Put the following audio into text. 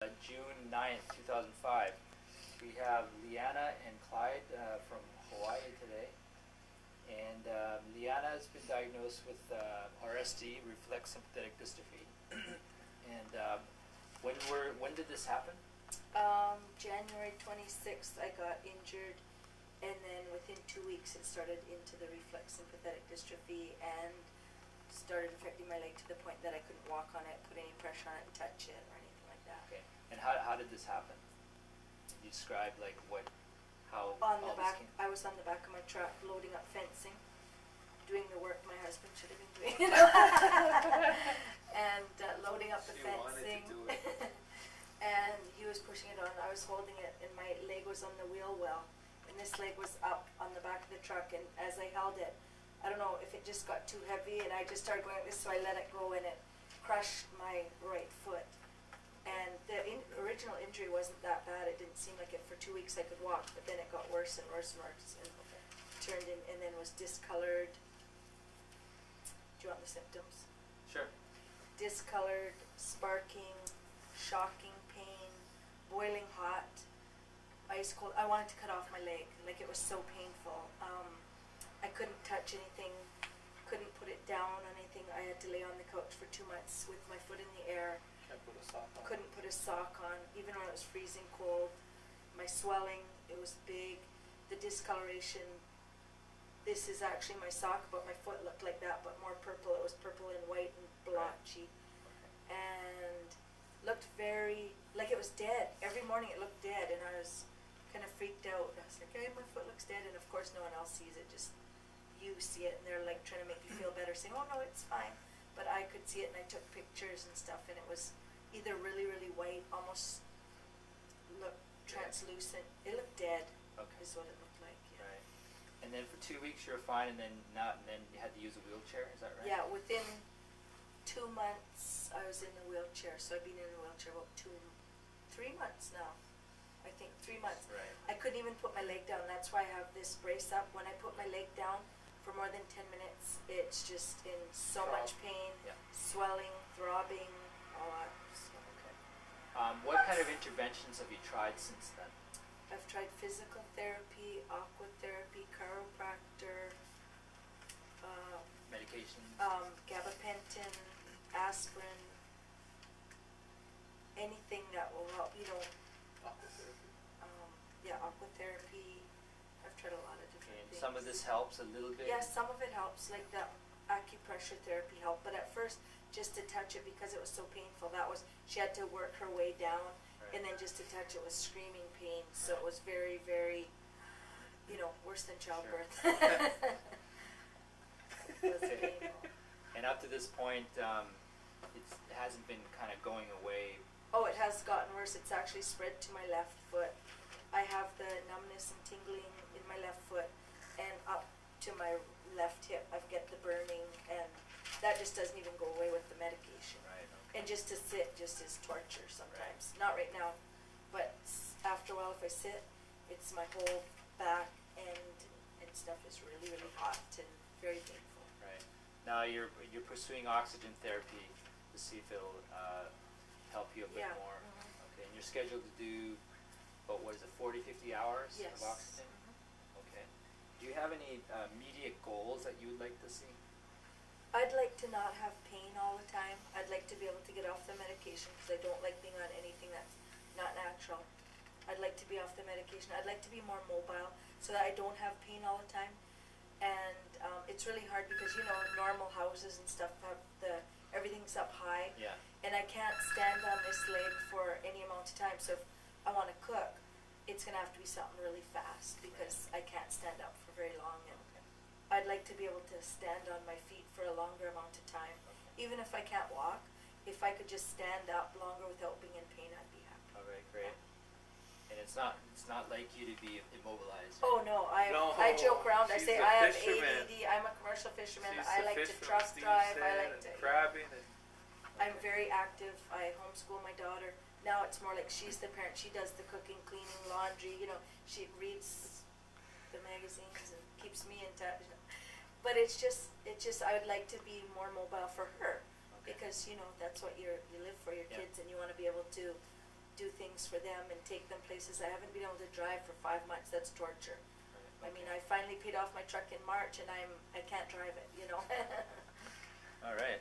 June 9th, 2005. We have Lianna and Clyde from Hawaii today. And Lianna has been diagnosed with RSD, Reflex Sympathetic Dystrophy. And when did this happen? January 26th I got injured, and then within 2 weeks it started into the reflex sympathetic dystrophy and started affecting my leg to the point that I couldn't walk on it, put any pressure on it, touch it, or anything like that. Okay. And how did this happen? Can you describe how on the all back, this came? I was on the back of my truck loading up fencing, doing the work my husband should have been doing, and loading up the fencing. And he was pushing it on. I was holding it, and my leg was on the wheel well, and this leg was up on the back of the truck. And as I held it, I don't know if it just got too heavy, and I just started going like this, so I let it go, and it crushed my right foot. And the original injury wasn't that bad. It didn't seem like it. For 2 weeks I could walk, but then it got worse and worse and worse, and turned in, and then was discolored. Do you want the symptoms? Sure. Discolored, sparking, shocking pain, boiling hot, ice cold. I wanted to cut off my leg. Like, it was so painful. I couldn't touch anything, couldn't put it down on anything. I had to lay on the couch for 2 months with my foot in the air. Can't put a sock on. Couldn't put a sock on, even when it was freezing cold. My swelling, it was big. The discoloration, this is actually my sock, but my foot looked like that, but more purple. It was purple and white and blotchy. And looked very, like it was dead. Every morning it looked dead, and I was kind of freaked out. I was like, hey, my foot looks dead, and of course no one else sees it, just you see it, and they're like trying to make you feel better, saying, oh no, it's fine. But I could see it, and I took pictures and stuff, and it was either really, really white, almost looked translucent. It looked dead, is what it looked like. Yeah. Right. And then for 2 weeks you were fine, and then you had to use a wheelchair. Is that right? Yeah, within 2 months I was in the wheelchair, so I've been in a wheelchair about 3 months now. I think 3 months. Right. I couldn't even put my leg down. That's why I have this brace up. When I put my leg down for more than 10 minutes, it's just in so much pain, swelling, throbbing, all that. So. Okay. What kind of interventions have you tried since then? I've tried physical therapy, aquatherapy, chiropractor, Medications? gabapentin, aspirin, anything that will help, aquatherapy. I've tried a lot of different things. Some of this helps a little bit? Yes, some of it helps, like the acupressure therapy helped, but at first, just to touch it, because it was so painful, she had to work her way down, and then just to touch it was screaming pain, so it was very, very, worse than childbirth. Sure. It was painful. And up to this point, it hasn't been kind of going away. Oh, it has gotten worse. It's actually spread to my left foot. I have the numbness and tingling in my left foot, and up to my left hip I've got the burning, and that just doesn't even go away with the medication. Right. Okay. And just to sit just is torture sometimes. Right. Not right now, but after a while if I sit, it's my whole back and stuff is really, really hot and very painful. Right. Now you're pursuing oxygen therapy to see if it'll help you a bit more. Mm-hmm. Okay. And you're scheduled to do, what is it, 40, 50 hours of oxygen? Mm-hmm. Okay. Do you have any immediate goals that you would like to see? I'd like to not have pain all the time. I'd like to be able to get off the medication because I don't like being on anything that's not natural. I'd like to be off the medication. I'd like to be more mobile so that I don't have pain all the time. And it's really hard because, normal houses and stuff have everything's up high. Yeah. And I can't stand on this leg for any amount of time. So if I want to cook, it's going to have to be something really fast because I can't stand up for very long. And I'd like to be able to stand on my feet for a longer amount of time. Even if I can't walk, if I could just stand up longer without being in pain, I'd be happy. All right, great. And it's not like you to be immobilized. Oh no, I joke around. I say I have ADD. I'm a commercial fisherman. I like to truck drive. I like to crabbing. I'm very active. I homeschool my daughter. Now it's more like she's the parent. She does the cooking, cleaning, laundry. She reads the magazines and keeps me in touch. But it's just I would like to be more mobile for her, because that's what you live for your kids, and you want to be able to do things for them and take them places. I haven't been able to drive for 5 months. That's torture. I mean, I finally paid off my truck in March, and I can't drive it, you know. All right.